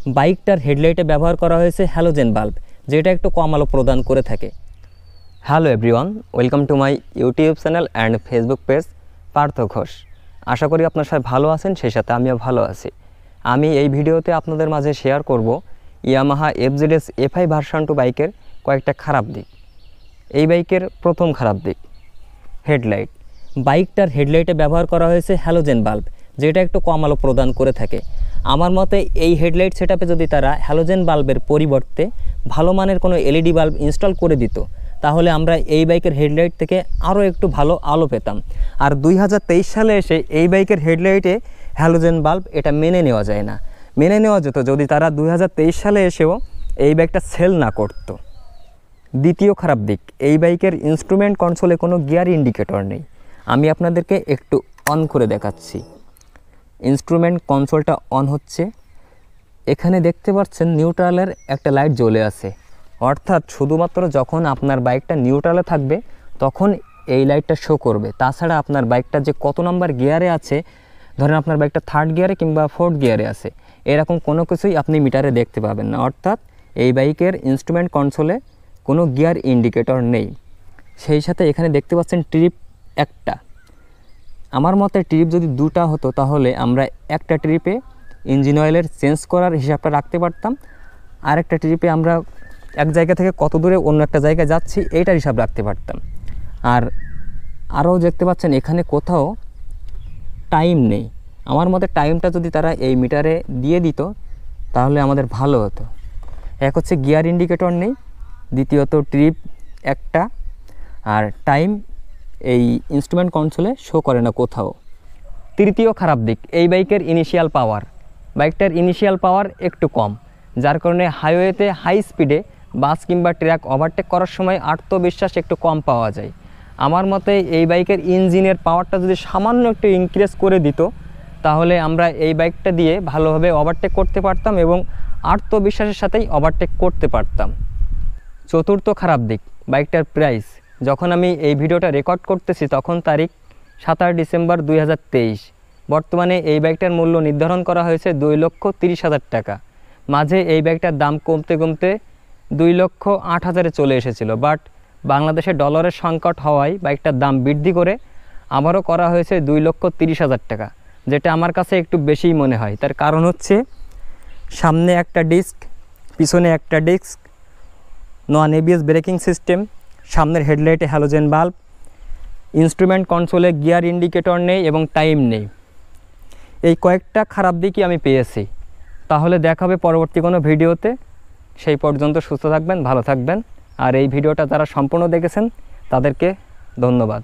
বাইকটার হেডলাইটে ব্যবহার করা হয়েছে হ্যালোজেন বাল্ব, যেটা একটু কম আলো প্রদান করে থাকে। Hello everyone, welcome to my YouTube channel and Facebook page Partha Ghosh. আশা করি আপনার সবাই ভালো আছেন, সেই সাথে আমিও ভালো আছি। আমি এই ভিডিওতে আপনাদের মাঝে শেয়ার করব ইয়ামাহা FZS FI ভার্সন 2 বাইকের কয়েকটা খারাপ দিক। এই বাইকের প্রথম খারাপ দিক হেডলাইট। বাইকটার হেডলাইটে ব্যবহার করা হয়েছে হ্যালোজেন বাল্ব, যেটা একটু কম আলো প্রদান করে থাকে। আমার মতে এই হেডলাইট সেটআপে যদি তারা হ্যালোজেন বাল্বের পরিবর্তে ভালো মানের কোনো LED বাল্ব ইনস্টল করে দিত, তাহলে আমরা এই বাইকের হেডলাইট থেকে আরও একটু ভালো আলো পেতাম। আর 2023 সালে এসে এই বাইকের হেডলাইটে হ্যালোজেন বাল্ব এটা মেনে নেওয়া যায় না। মেনে নেওয়া যেত যদি তারা 2023 সালে এসেও এই বাইকটা সেল না করতো। দ্বিতীয় খারাপ দিক, এই বাইকের ইনস্ট্রুমেন্ট কনসোলে কোনো গিয়ার ইন্ডিকেটর নেই। আমি আপনাদেরকে একটু অন করে দেখাচ্ছি। ইনস্ট্রুমেন্ট কনসোলটা অন হচ্ছে, এখানে দেখতে পাচ্ছেন নিউট্রালের একটা লাইট জ্বলে আছে। অর্থাৎ শুধুমাত্র যখন আপনার বাইকটা নিউট্রালে থাকবে তখন এই লাইটটা শো করবে। তাছাড়া আপনার বাইকটা যে কত নাম্বার গিয়ারে আছে, ধরেন আপনার বাইকটা 3rd গিয়ারে কিংবা 4th গিয়ারে আছে, এরকম কোনো কিছুই আপনি মিটারে দেখতে পাবেন না। অর্থাৎ এই বাইকের ইনস্ট্রুমেন্ট কনসোলে কোনো গিয়ার ইন্ডিকেটর নেই। সেই সাথে এখানে দেখতে পাচ্ছেন ট্রিপ একটা। আমার মতে ট্রিপ যদি 2টা হতো তাহলে আমরা একটা ট্রিপে ইঞ্জিন অয়েলের চেঞ্জ করার হিসাবটা রাখতে পারতাম, আর একটা ট্রিপে আমরা এক জায়গা থেকে কত দূরে অন্য একটা জায়গায় যাচ্ছি এইটার হিসাব রাখতে পারতাম। আর আরও দেখতে পাচ্ছেন এখানে কোথাও টাইম নেই। আমার মতে টাইমটা যদি তারা এই মিটারে দিয়ে দিত তাহলে আমাদের ভালো হতো। এক হচ্ছে গিয়ার ইন্ডিকেটর নেই, দ্বিতীয়ত ট্রিপ একটা, আর টাইম এই ইনস্ট্রুমেন্ট কনসোলে শো করে না কোথাও। তৃতীয় খারাপ দিক, এই বাইকের ইনিশিয়াল পাওয়ার। বাইকটার ইনিশিয়াল পাওয়ার একটু কম, যার কারণে হাইওয়েতে হাই স্পিডে বাস কিংবা ট্রাক ওভারটেক করার সময় আত্মবিশ্বাস একটু কম পাওয়া যায়। আমার মতে এই বাইকের ইঞ্জিনের পাওয়ারটা যদি সামান্য একটু ইনক্রিজ করে দিত তাহলে আমরা এই বাইকটা দিয়ে ভালোভাবে ওভারটেক করতে পারতাম এবং আত্মবিশ্বাসের সাথেই ওভারটেক করতে পারতাম। চতুর্থ খারাপ দিক, বাইকটার প্রাইস। যখন আমি এই ভিডিওটা রেকর্ড করতেছি তখন তারিখ 27 ডিসেম্বর 2023। বর্তমানে এই বাইকটার মূল্য নির্ধারণ করা হয়েছে 2,30,000 টাকা। মাঝে এই বাইকটার দাম কমতে কমতে 2,08,000-এ চলে এসেছিল, বাট বাংলাদেশে ডলারের সংকট হওয়ায় বাইকটার দাম বৃদ্ধি করে আবারও করা হয়েছে 2,30,000 টাকা, যেটা আমার কাছে একটু বেশিই মনে হয়। তার কারণ হচ্ছে সামনে একটা ডিস্ক, পিছনে একটা disc, non ABS braking system, সামনের হেডলাইটে হ্যালোজেন বাল্ব, ইনস্ট্রুমেন্ট কনসোলে গিয়ার ইন্ডিকেটর নেই এবং টাইম নেই। এই কয়েকটা খারাপ দিকই আমি পেয়েছি। তাহলে দেখা হবে পরবর্তী কোনো ভিডিওতে। সেই পর্যন্ত সুস্থ থাকবেন, ভালো থাকবেন। আর এই ভিডিওটা যারা সম্পূর্ণ দেখেছেন তাদেরকে ধন্যবাদ।